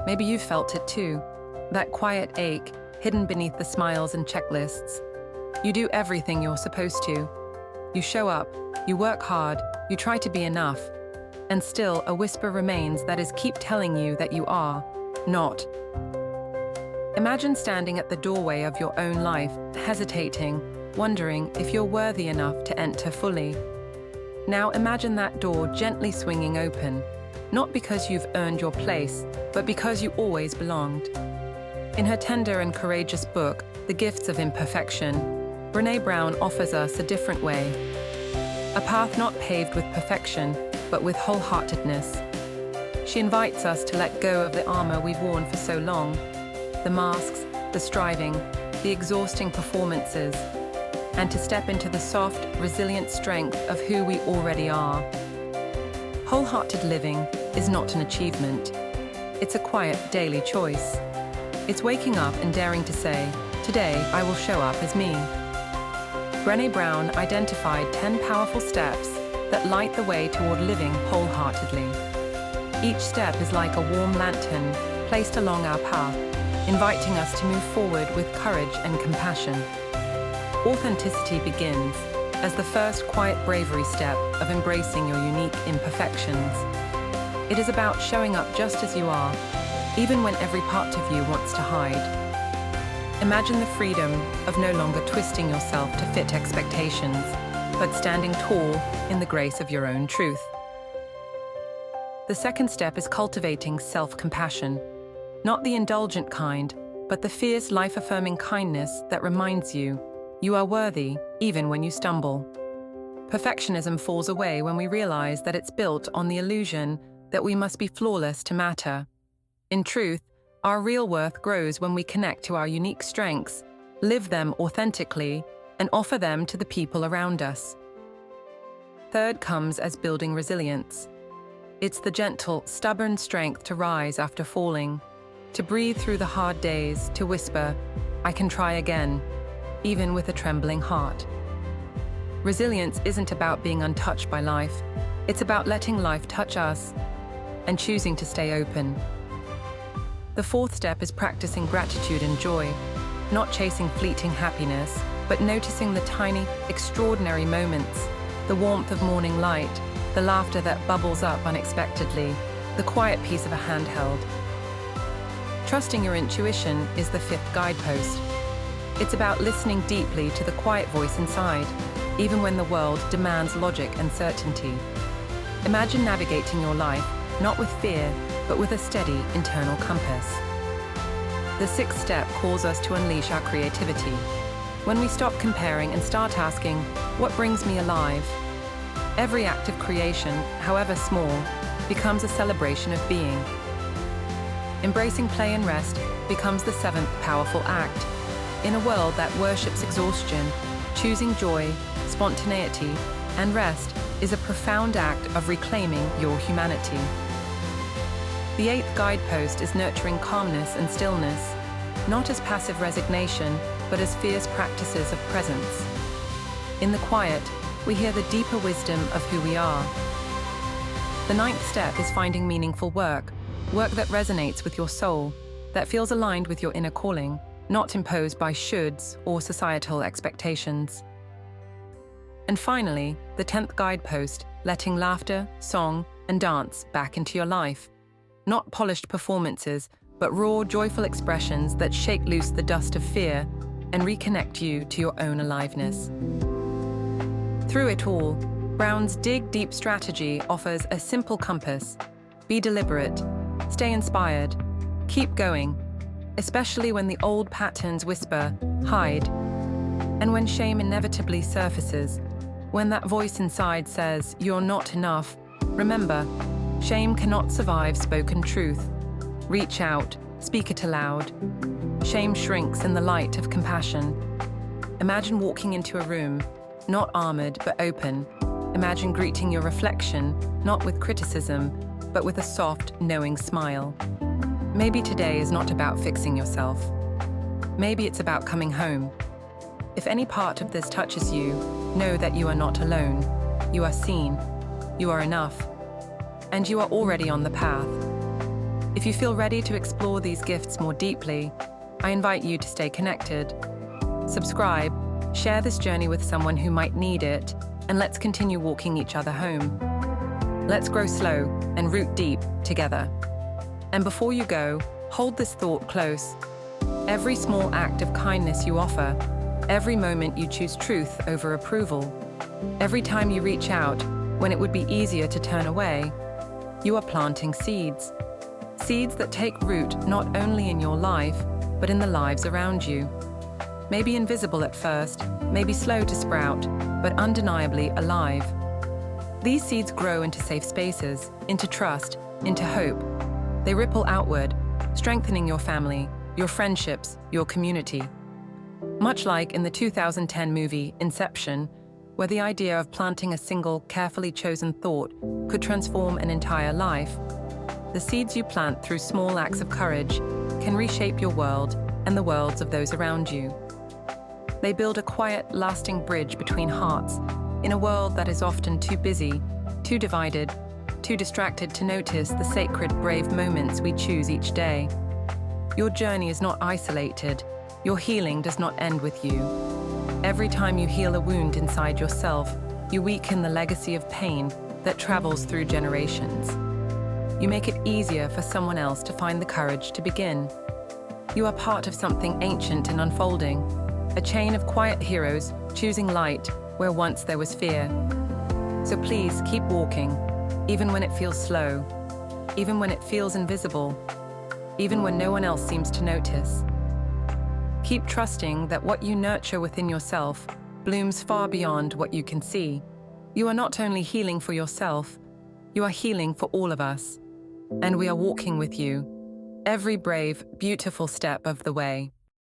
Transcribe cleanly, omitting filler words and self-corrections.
Maybe you've felt it too. That quiet ache, hidden beneath the smiles and checklists. You do everything you're supposed to. You show up, you work hard, you try to be enough. And still, a whisper remains that is keep telling you that you are not. Imagine standing at the doorway of your own life, hesitating, wondering if you're worthy enough to enter fully. Now imagine that door gently swinging open, not because you've earned your place, but because you always belonged. In her tender and courageous book, The Gifts of Imperfection, Brené Brown offers us a different way. A path not paved with perfection, but with wholeheartedness. She invites us to let go of the armor we've worn for so long, the masks, the striving, the exhausting performances, and to step into the soft, resilient strength of who we already are. Wholehearted living is not an achievement. It's a quiet, daily choice. It's waking up and daring to say, "Today I will show up as me." Brené Brown identified 10 powerful steps that light the way toward living wholeheartedly. Each step is like a warm lantern placed along our path, inviting us to move forward with courage and compassion. Authenticity begins as the first quiet bravery step of embracing your unique imperfections. It is about showing up just as you are, even when every part of you wants to hide. Imagine the freedom of no longer twisting yourself to fit expectations, but standing tall in the grace of your own truth. The second step is cultivating self-compassion, not the indulgent kind, but the fierce, life-affirming kindness that reminds you you are worthy even when you stumble. Perfectionism falls away when we realize that it's built on the illusion that we must be flawless to matter. In truth, our real worth grows when we connect to our unique strengths, live them authentically, and offer them to the people around us. Third comes as building resilience. It's the gentle, stubborn strength to rise after falling, to breathe through the hard days, to whisper, "I can try again," even with a trembling heart. Resilience isn't about being untouched by life. It's about letting life touch us and choosing to stay open. The fourth step is practicing gratitude and joy, not chasing fleeting happiness, but noticing the tiny, extraordinary moments, the warmth of morning light, the laughter that bubbles up unexpectedly, the quiet peace of a handheld. Trusting your intuition is the fifth guidepost. It's about listening deeply to the quiet voice inside, even when the world demands logic and certainty. Imagine navigating your life, not with fear, but with a steady internal compass. The sixth step calls us to unleash our creativity. When we stop comparing and start asking, "What brings me alive?" Every act of creation, however small, becomes a celebration of being. Embracing play and rest becomes the seventh powerful act. In a world that worships exhaustion, choosing joy, spontaneity, and rest is a profound act of reclaiming your humanity. The eighth guidepost is nurturing calmness and stillness, not as passive resignation, but as fierce practices of presence. In the quiet, we hear the deeper wisdom of who we are. The ninth step is finding meaningful work that resonates with your soul, that feels aligned with your inner calling, not imposed by shoulds or societal expectations. And finally, the 10th guidepost, letting laughter, song, and dance back into your life. Not polished performances, but raw, joyful expressions that shake loose the dust of fear and reconnect you to your own aliveness. Through it all, Brown's Dig Deep strategy offers a simple compass. Be deliberate, stay inspired, keep going, especially when the old patterns whisper, hide. And when shame inevitably surfaces, when that voice inside says, "You're not enough," remember, shame cannot survive spoken truth. Reach out, speak it aloud. Shame shrinks in the light of compassion. Imagine walking into a room, not armored but open. Imagine greeting your reflection, not with criticism, but with a soft, knowing smile. Maybe today is not about fixing yourself. Maybe it's about coming home. If any part of this touches you, know that you are not alone. You are seen. You are enough. And you are already on the path. If you feel ready to explore these gifts more deeply, I invite you to stay connected. Subscribe, share this journey with someone who might need it, and let's continue walking each other home. Let's grow slow and root deep together. And before you go, hold this thought close. Every small act of kindness you offer, every moment you choose truth over approval, every time you reach out when it would be easier to turn away, you are planting seeds. Seeds that take root not only in your life, but in the lives around you. Maybe invisible at first, maybe slow to sprout, but undeniably alive. These seeds grow into safe spaces, into trust, into hope. They ripple outward, strengthening your family, your friendships, your community. Much like in the 2010 movie Inception, where the idea of planting a single, carefully chosen thought could transform an entire life, the seeds you plant through small acts of courage can reshape your world and the worlds of those around you. They build a quiet, lasting bridge between hearts in a world that is often too busy, too divided, too distracted to notice the sacred, brave moments we choose each day. Your journey is not isolated. Your healing does not end with you. Every time you heal a wound inside yourself, you weaken the legacy of pain that travels through generations. You make it easier for someone else to find the courage to begin. You are part of something ancient and unfolding, a chain of quiet heroes choosing light where once there was fear. So please keep walking, even when it feels slow, even when it feels invisible, even when no one else seems to notice. Keep trusting that what you nurture within yourself blooms far beyond what you can see. You are not only healing for yourself, you are healing for all of us. And we are walking with you, every brave, beautiful step of the way.